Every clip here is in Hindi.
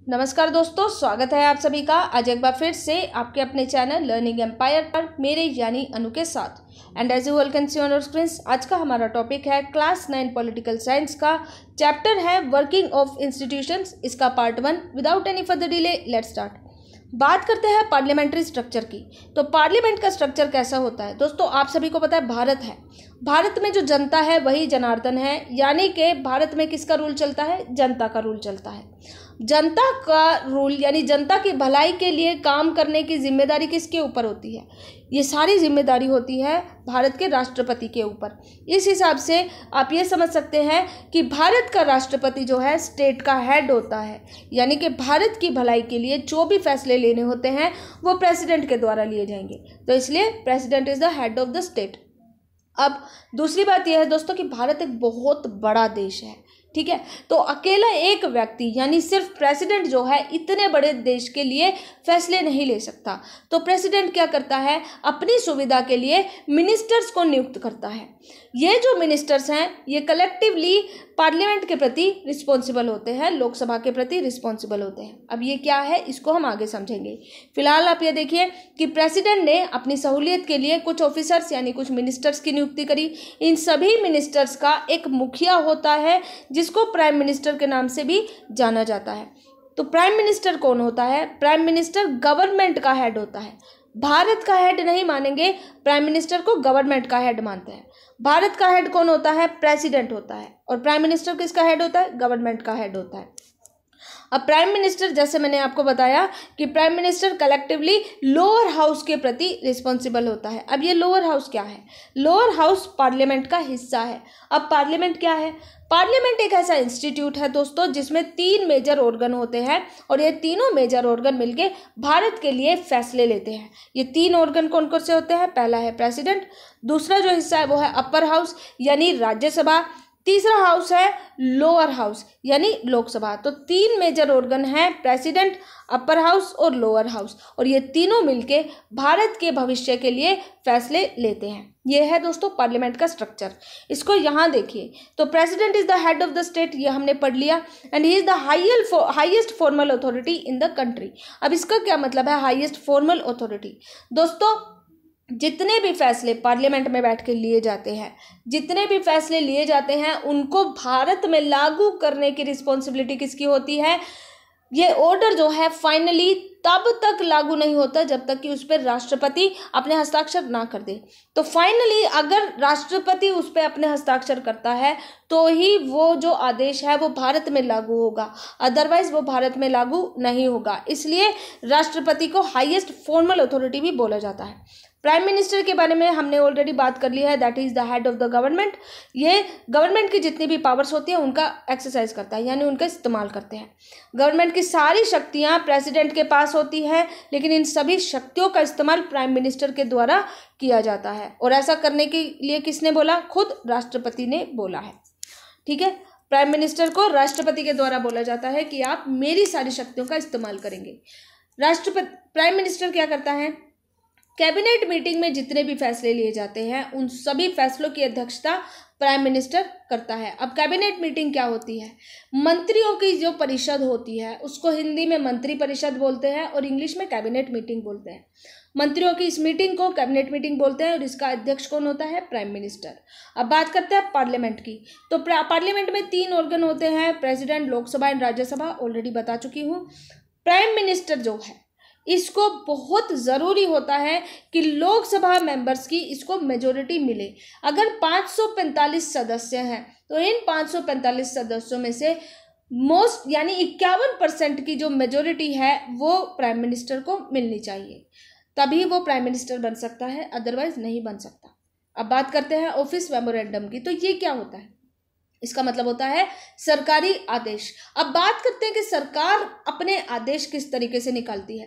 नमस्कार दोस्तों, स्वागत है आप सभी का आज एक बार फिर से आपके अपने चैनल लर्निंग एम्पायर पर मेरे यानी अनु के साथ। And as you all can see on your screens, आज का हमारा टॉपिक है क्लास 9 पॉलिटिकल साइंस का चैप्टर है वर्किंग ऑफ इंस्टीट्यूशंस, इसका part 1। Without any further delay let's start. बात करते हैं पार्लियामेंट्री स्ट्रक्चर की। तो पार्लियामेंट का स्ट्रक्चर कैसा होता है दोस्तों, आप सभी को पता है भारत है, भारत में जो जनता है वही जनार्दन है, यानी कि भारत में किसका रूल चलता है? जनता का रूल चलता है। जनता का रूल यानी जनता की भलाई के लिए काम करने की जिम्मेदारी किसके ऊपर होती है? ये सारी जिम्मेदारी होती है भारत के राष्ट्रपति के ऊपर। इस हिसाब से आप ये समझ सकते हैं कि भारत का राष्ट्रपति जो है स्टेट का हेड होता है, यानी कि भारत की भलाई के लिए जो भी फैसले लेने होते हैं वो प्रेसिडेंट के द्वारा लिए जाएंगे, तो इसलिए president is the head of the state. अब दूसरी बात यह है दोस्तों कि भारत एक बहुत बड़ा देश है, ठीक है। तो अकेला एक व्यक्ति यानी सिर्फ प्रेसिडेंट जो है इतने बड़े देश के लिए फैसले नहीं ले सकता। तो प्रेसिडेंट क्या करता है? अपनी सुविधा के लिए मिनिस्टर्स को नियुक्त करता है। ये जो मिनिस्टर्स हैं ये कलेक्टिवली पार्लियामेंट के प्रति रिस्पॉन्सिबल होते हैं, लोकसभा के प्रति रिस्पॉन्सिबल होते हैं। अब ये क्या है इसको हम आगे समझेंगे। फिलहाल आप ये देखिए कि प्रेसिडेंट ने अपनी सहूलियत के लिए कुछ ऑफिसर्स यानी कुछ मिनिस्टर्स की नियुक्ति करी। इन सभी मिनिस्टर्स का एक मुखिया होता है जिसको प्राइम मिनिस्टर के नाम से भी जाना जाता है। तो प्राइम मिनिस्टर कौन होता है? प्राइम मिनिस्टर गवर्नमेंट का हेड होता है। भारत का हेड नहीं मानेंगे, प्राइम मिनिस्टर को गवर्नमेंट का हेड मानते हैं। भारत का हेड कौन होता है? प्रेसिडेंट होता है। और प्राइम मिनिस्टर किसका हेड होता है? गवर्नमेंट का हेड होता है। अब प्राइम मिनिस्टर, जैसे मैंने आपको बताया कि prime minister collectively lower house के प्रति रिस्पॉन्सिबल होता है। अब ये लोअर हाउस क्या है? लोअर हाउस पार्लियामेंट का हिस्सा है। अब पार्लियामेंट क्या है? पार्लियामेंट एक ऐसा इंस्टीट्यूट है दोस्तों जिसमें 3 मेजर ऑर्गन होते हैं और ये तीनों मेजर ऑर्गन मिलके भारत के लिए फैसले लेते हैं। ये 3 ऑर्गन कौन कौन से होते हैं? पहला है प्रेसिडेंट, दूसरा जो हिस्सा है वो है अपर हाउस यानी राज्यसभा, तीसरा हाउस है लोअर हाउस यानी लोकसभा। तो 3 मेजर ऑर्गन हैं, प्रेसिडेंट, अपर हाउस और लोअर हाउस, और ये तीनों मिलके भारत के भविष्य के लिए फैसले लेते हैं। ये है दोस्तों पार्लियामेंट का स्ट्रक्चर। इसको यहाँ देखिए, तो president is the head of the state, ये हमने पढ़ लिया, and he is the highest formal authority in the country. अब इसका क्या मतलब है हाईएस्ट फॉर्मल अथॉरिटी? दोस्तों जितने भी फैसले पार्लियामेंट में बैठ के लिए जाते हैं, जितने भी फैसले लिए जाते हैं उनको भारत में लागू करने की रिस्पॉन्सिबिलिटी किसकी होती है? ये ऑर्डर जो है फाइनली तब तक लागू नहीं होता जब तक कि उस पर राष्ट्रपति अपने हस्ताक्षर ना कर दे। तो फाइनली अगर राष्ट्रपति उस पर अपने हस्ताक्षर करता है तो ही वो जो आदेश है वो भारत में लागू होगा, अदरवाइज वो भारत में लागू नहीं होगा। इसलिए राष्ट्रपति को हाईएस्ट फॉर्मल अथॉरिटी भी बोला जाता है। प्राइम मिनिस्टर के बारे में हमने ऑलरेडी बात कर ली है, that is the head of the government. ये गवर्नमेंट की जितनी भी पावर्स होती हैं उनका एक्सरसाइज करता है, यानी उनका इस्तेमाल करते हैं। गवर्नमेंट की सारी शक्तियां प्रेसिडेंट के पास होती है, लेकिन इन सभी शक्तियों का इस्तेमाल प्राइम मिनिस्टर के द्वारा किया जाता है। और ऐसा करने के लिए किसने बोला? खुद राष्ट्रपति ने बोला है, ठीक है। प्राइम मिनिस्टर को राष्ट्रपति के द्वारा बोला जाता है कि आप मेरी सारी शक्तियों का इस्तेमाल करेंगे। प्राइम मिनिस्टर क्या करता है? कैबिनेट मीटिंग में जितने भी फैसले लिए जाते हैं उन सभी फैसलों की अध्यक्षता प्राइम मिनिस्टर करता है। अब कैबिनेट मीटिंग क्या होती है? मंत्रियों की जो परिषद होती है उसको हिंदी में मंत्री परिषद बोलते हैं और इंग्लिश में कैबिनेट मीटिंग बोलते हैं। मंत्रियों की इस मीटिंग को कैबिनेट मीटिंग बोलते हैं और इसका अध्यक्ष कौन होता है? Prime minister. अब बात करते हैं पार्लियामेंट की। तो पार्लियामेंट में 3 ऑर्गन होते हैं, president, Lok Sabha and Rajya Sabha, already बता चुकी हूँ। प्राइम मिनिस्टर जो है इसको बहुत ज़रूरी होता है कि लोकसभा मेंबर्स की इसको मेजोरिटी मिले। अगर 545 सदस्य हैं तो इन 545 सदस्यों में से मोस्ट यानी 51% की जो मेजोरिटी है वो प्राइम मिनिस्टर को मिलनी चाहिए, तभी वो प्राइम मिनिस्टर बन सकता है, अदरवाइज नहीं बन सकता। अब बात करते हैं ऑफिस मेमोरेंडम की। तो ये क्या होता है? इसका मतलब होता है सरकारी आदेश। अब बात करते हैं कि सरकार अपने आदेश किस तरीके से निकालती है,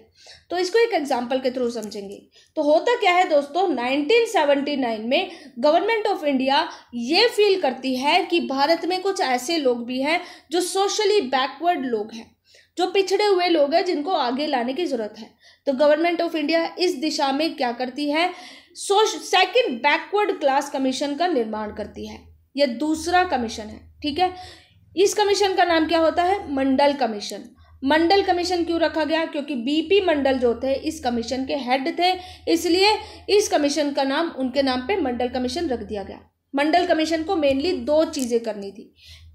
तो इसको एक एग्जांपल के थ्रू समझेंगे। तो होता क्या है दोस्तों, 1979 में गवर्नमेंट ऑफ इंडिया ये फील करती है कि भारत में कुछ ऐसे लोग भी हैं जो सोशली बैकवर्ड लोग हैं, जो पिछड़े हुए लोग हैं, जिनको आगे लाने की जरूरत है। तो गवर्नमेंट ऑफ इंडिया इस दिशा में क्या करती है? सेकंड बैकवर्ड क्लास कमीशन का निर्माण करती है। यह दूसरा कमीशन है, ठीक है। इस कमीशन का नाम क्या होता है? मंडल कमीशन। मंडल कमीशन क्यों रखा गया? क्योंकि बीपी मंडल जो थे इस कमीशन के हेड थे, इसलिए इस कमीशन का नाम उनके नाम पे मंडल कमीशन रख दिया गया। मंडल कमीशन को मेनली 2 चीज़ें करनी थी।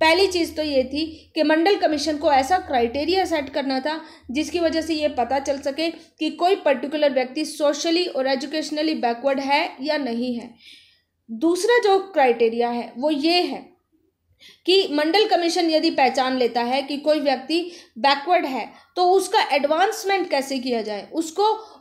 पहली चीज़ तो ये थी कि मंडल कमीशन को ऐसा क्राइटेरिया सेट करना था जिसकी वजह से ये पता चल सके कि कोई पर्टिकुलर व्यक्ति सोशली और एजुकेशनली बैकवर्ड है या नहीं है। दूसरा जो क्राइटेरिया है वो ये है कि मंडल कमीशन यदि पहचान लेता है कि कोई व्यक्ति बैकवर्ड है तो उसका एडवांसमेंट कैसे किया जाए,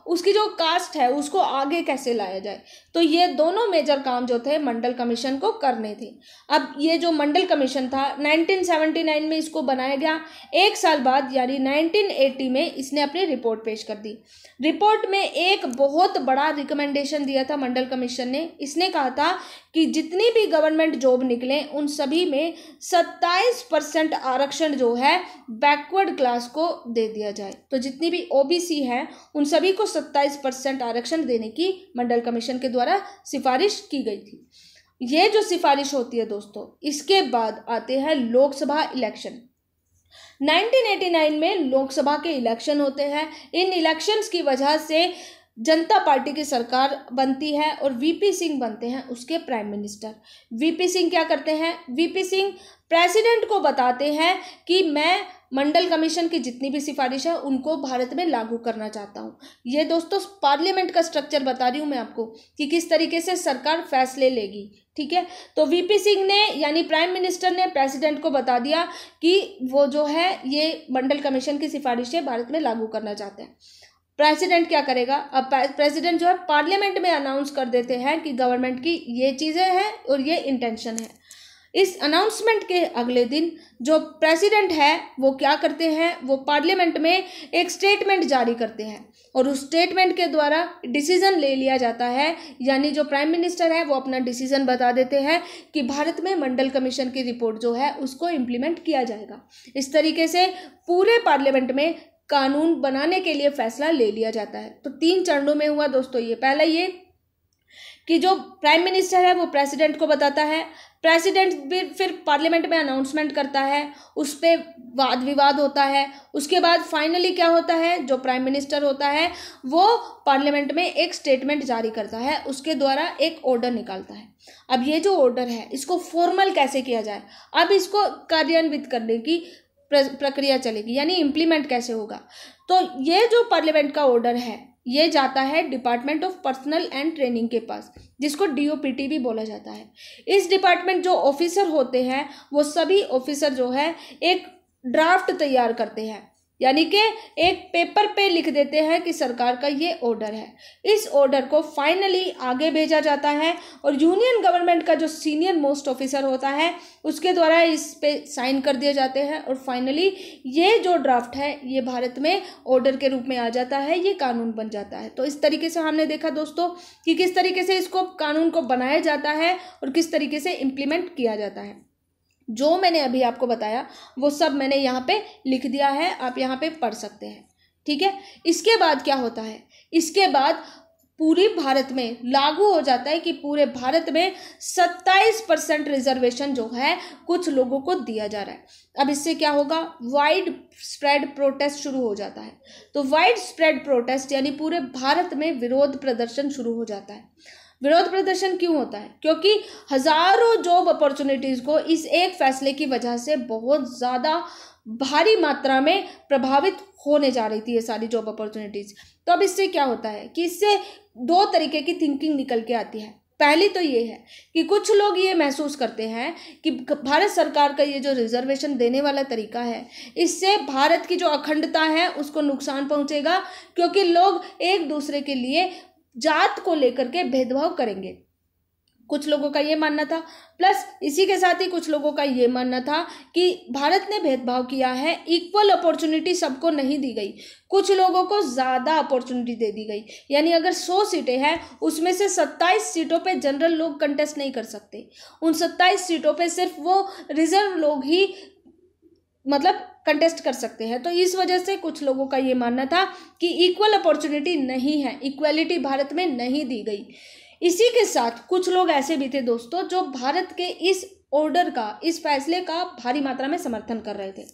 उसकी जो कास्ट है उसको आगे कैसे लाया जाए। तो ये दोनों मेजर काम जो थे मंडल कमीशन को करने थे। अब ये जो मंडल कमीशन था 1979 में इसको बनाया गया। 1 साल बाद यानी 1980 में इसने अपनी रिपोर्ट पेश कर दी। रिपोर्ट में एक बहुत बड़ा रिकमेंडेशन दिया था मंडल कमीशन ने। इसने कहा था कि जितनी भी गवर्नमेंट जॉब निकले उन सभी में 27% आरक्षण जो है बैकवर्ड क्लास को दे दिया जाए। तो जितनी भी ओबीसी है उन सभी को 27% आरक्षण देने की मंडल कमीशन के द्वारा सिफारिश की गई थी। ये जो सिफारिश होती है दोस्तों, इसके बाद आते हैं लोकसभा इलेक्शन। 1989 में लोकसभा के इलेक्शन होते हैं। इन इलेक्शंस की वजह से जनता पार्टी की सरकार बनती है और वीपी सिंह बनते हैं उसके प्राइम मिनिस्टर। वीपी सिंह क्या करते हैं? वीपी सिंह प्रेसिडेंट को बताते हैं कि मैं मंडल कमीशन की जितनी भी सिफारिश है उनको भारत में लागू करना चाहता हूँ। ये दोस्तों पार्लियामेंट का स्ट्रक्चर बता रही हूँ मैं आपको कि किस तरीके से सरकार फैसले लेगी। ठीक है, तो वीपी सिंह ने यानी प्राइम मिनिस्टर ने प्रेसिडेंट को बता दिया कि वो जो है ये मंडल कमीशन की सिफारिशें भारत में लागू करना चाहते हैं। प्रेसिडेंट क्या करेगा? अब प्रेसिडेंट जो है पार्लियामेंट में अनाउंस कर देते हैं कि गवर्नमेंट की ये चीज़ें हैं और ये इंटेंशन है। इस अनाउंसमेंट के अगले दिन जो प्रेसिडेंट है वो क्या करते हैं? वो पार्लियामेंट में एक स्टेटमेंट जारी करते हैं और उस स्टेटमेंट के द्वारा डिसीजन ले लिया जाता है। यानी जो प्राइम मिनिस्टर है वो अपना डिसीजन बता देते हैं कि भारत में मंडल कमीशन की रिपोर्ट जो है उसको इम्प्लीमेंट किया जाएगा। इस तरीके से पूरे पार्लियामेंट में कानून बनाने के लिए फैसला ले लिया जाता है। तो 3 चरणों में हुआ दोस्तों ये। पहला ये कि जो प्राइम मिनिस्टर है वो प्रेसिडेंट को बताता है, प्रेसिडेंट भी फिर पार्लियामेंट में अनाउंसमेंट करता है, उस पर वाद विवाद होता है। उसके बाद फाइनली क्या होता है? जो प्राइम मिनिस्टर होता है वो पार्लियामेंट में एक स्टेटमेंट जारी करता है, उसके द्वारा एक ऑर्डर निकालता है। अब ये जो ऑर्डर है इसको फॉर्मल कैसे किया जाए, अब इसको कार्यान्वित करने की प्रक्रिया चलेगी, यानी इम्प्लीमेंट कैसे होगा। तो ये जो पार्लियामेंट का ऑर्डर है ये जाता है department of personal and training के पास, जिसको डीओपीटी भी बोला जाता है। इस डिपार्टमेंट जो ऑफिसर होते हैं वो सभी ऑफिसर जो है एक ड्राफ्ट तैयार करते हैं, यानी कि एक पेपर पे लिख देते हैं कि सरकार का ये ऑर्डर है। इस ऑर्डर को फाइनली आगे भेजा जाता है और यूनियन गवर्नमेंट का जो सीनियर मोस्ट ऑफिसर होता है उसके द्वारा इस पे साइन कर दिए जाते हैं और फाइनली ये जो ड्राफ्ट है ये भारत में ऑर्डर के रूप में आ जाता है, ये कानून बन जाता है। तो इस तरीके से हमने देखा दोस्तों कि किस तरीके से इसको कानून को बनाया जाता है और किस तरीके से इम्प्लीमेंट किया जाता है। जो मैंने अभी आपको बताया वो सब मैंने यहाँ पे लिख दिया है, आप यहाँ पे पढ़ सकते हैं। ठीक है, इसके बाद क्या होता है? इसके बाद पूरे भारत में लागू हो जाता है कि पूरे भारत में 27% रिजर्वेशन जो है कुछ लोगों को दिया जा रहा है। अब इससे क्या होगा? वाइड स्प्रेड प्रोटेस्ट शुरू हो जाता है। तो वाइड स्प्रेड प्रोटेस्ट यानी पूरे भारत में विरोध प्रदर्शन शुरू हो जाता है। विरोध प्रदर्शन क्यों होता है? क्योंकि हजारों जॉब अपॉर्चुनिटीज़ को इस एक फैसले की वजह से बहुत ज़्यादा भारी मात्रा में प्रभावित होने जा रही थी ये सारी जॉब अपॉर्चुनिटीज़। तो अब इससे क्या होता है कि इससे 2 तरीके की थिंकिंग निकल के आती है। पहली तो ये है कि कुछ लोग ये महसूस करते हैं कि भारत सरकार का ये जो रिजर्वेशन देने वाला तरीका है इससे भारत की जो अखंडता है उसको नुकसान पहुंचेगा, क्योंकि लोग एक दूसरे के लिए जात को लेकर के भेदभाव करेंगे। कुछ लोगों का ये मानना था, प्लस इसी के साथ ही कुछ लोगों का ये मानना था कि भारत ने भेदभाव किया है, इक्वल अपॉर्चुनिटी सबको नहीं दी गई, कुछ लोगों को ज़्यादा अपॉर्चुनिटी दे दी गई। यानी अगर 100 सीटें हैं उसमें से 27 सीटों पे जनरल लोग कंटेस्ट नहीं कर सकते, उन 27 सीटों पे सिर्फ वो रिजर्व लोग ही मतलब कंटेस्ट कर सकते हैं। तो इस वजह से कुछ लोगों का ये मानना था कि इक्वल अपॉर्चुनिटी नहीं है, इक्वलिटी भारत में नहीं दी गई। इसी के साथ कुछ लोग ऐसे भी थे दोस्तों जो भारत के इस ऑर्डर का, इस फैसले का भारी मात्रा में समर्थन कर रहे थे।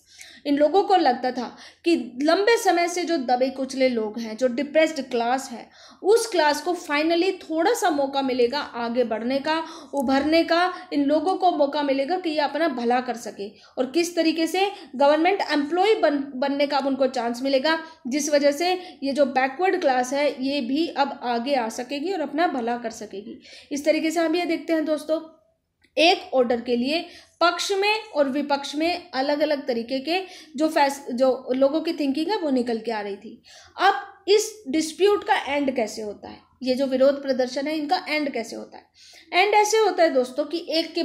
इन लोगों को लगता था कि लंबे समय से जो दबे कुचले लोग हैं, जो डिप्रेस्ड क्लास है, उस क्लास को फाइनली थोड़ा सा मौका मिलेगा आगे बढ़ने का, उभरने का। इन लोगों को मौका मिलेगा कि ये अपना भला कर सके और किस तरीके से गवर्नमेंट एम्प्लॉय बनने का अब उनको चांस मिलेगा, जिस वजह से ये जो बैकवर्ड क्लास है ये भी अब आगे आ सकेगी और अपना भला कर सकेगी। इस तरीके से हम ये देखते हैं दोस्तों, एक ऑर्डर के लिए पक्ष में और विपक्ष में अलग अलग तरीके के जो लोगों की थिंकिंग है वो निकल के आ रही थी। अब इस डिस्प्यूट का एंड कैसे होता है, ये जो विरोध प्रदर्शन है इनका एंड कैसे होता है? एंड ऐसे होता है दोस्तों कि एक के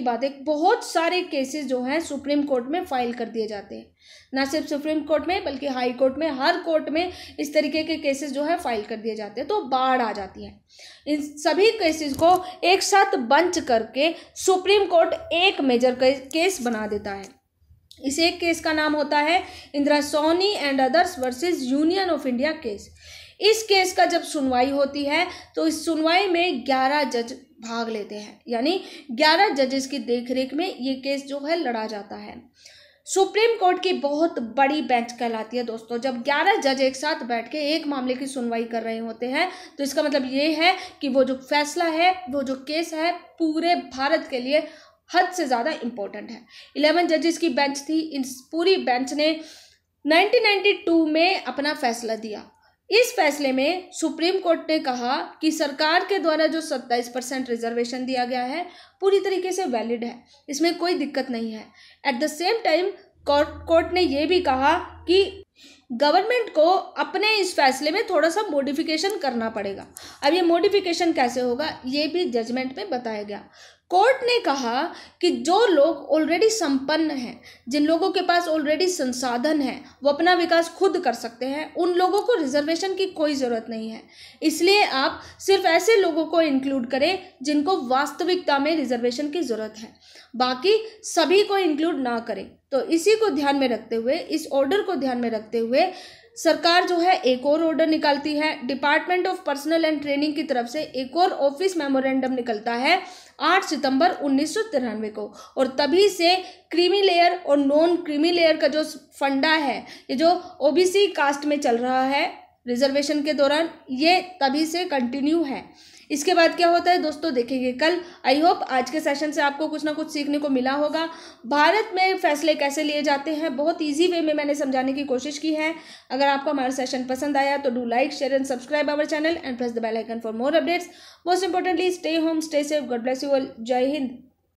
बाद एक बहुत सारे केसेस जो हैं सुप्रीम कोर्ट में फाइल कर दिए जाते हैं। ना सिर्फ सुप्रीम कोर्ट में बल्कि हाई कोर्ट में, हर कोर्ट में इस तरीके के केसेस जो है फाइल कर दिए जाते हैं। तो बाढ़ आ जाती है। इन सभी केसेस को एक साथ बंच करके सुप्रीम कोर्ट एक मेजर केस बना देता है। इस एक केस का नाम होता है Indira Soni and others versus union of India case. इस केस का जब सुनवाई होती है तो इस सुनवाई में 11 जज भाग लेते हैं, यानी 11 जजेस की देखरेख में ये केस जो है लड़ा जाता है। सुप्रीम कोर्ट की बहुत बड़ी बेंच कहलाती है दोस्तों। जब 11 जज एक साथ बैठ के एक मामले की सुनवाई कर रहे होते हैं तो इसका मतलब ये है कि वो जो फैसला है, वो जो केस है, पूरे भारत के लिए हद से ज़्यादा इम्पोर्टेंट है। 11 जजेस की बेंच थी। इस पूरी बेंच ने 1992 में अपना फैसला दिया। इस फैसले में सुप्रीम कोर्ट ने कहा कि सरकार के द्वारा जो 27% रिजर्वेशन दिया गया है पूरी तरीके से वैलिड है, इसमें कोई दिक्कत नहीं है। At the same time court ने यह भी कहा कि गवर्नमेंट को अपने इस फैसले में थोड़ा सा मॉडिफिकेशन करना पड़ेगा। अब ये मॉडिफिकेशन कैसे होगा ये भी जजमेंट में बताया गया। कोर्ट ने कहा कि जो लोग ऑलरेडी संपन्न हैं, जिन लोगों के पास ऑलरेडी संसाधन है, वो अपना विकास खुद कर सकते हैं, उन लोगों को रिजर्वेशन की कोई ज़रूरत नहीं है। इसलिए आप सिर्फ ऐसे लोगों को इंक्लूड करें जिनको वास्तविकता में रिजर्वेशन की ज़रूरत है, बाकी सभी को इंक्लूड ना करें। तो इसी को ध्यान में रखते हुए, इस ऑर्डर को ध्यान में रखते हुए सरकार जो है एक और ऑर्डर निकालती है। Department of personal and training की तरफ से एक और ऑफिस मेमोरेंडम निकलता है 8 सितंबर 1993 को। और तभी से क्रीमी लेयर और नॉन क्रीमी लेयर का जो फंडा है, ये जो ओबीसी कास्ट में चल रहा है रिजर्वेशन के दौरान, ये तभी से कंटिन्यू है। इसके बाद क्या होता है दोस्तों देखेंगे कल। आई होप आज के सेशन से आपको कुछ ना कुछ सीखने को मिला होगा। भारत में फैसले कैसे लिए जाते हैं बहुत इजी वे में मैंने समझाने की कोशिश की है। अगर आपको हमारा सेशन पसंद आया तो do like, share and subscribe our channel and press the bell icon for more updates. Most importantly stay home, stay safe, God bless you all. Jai Hind.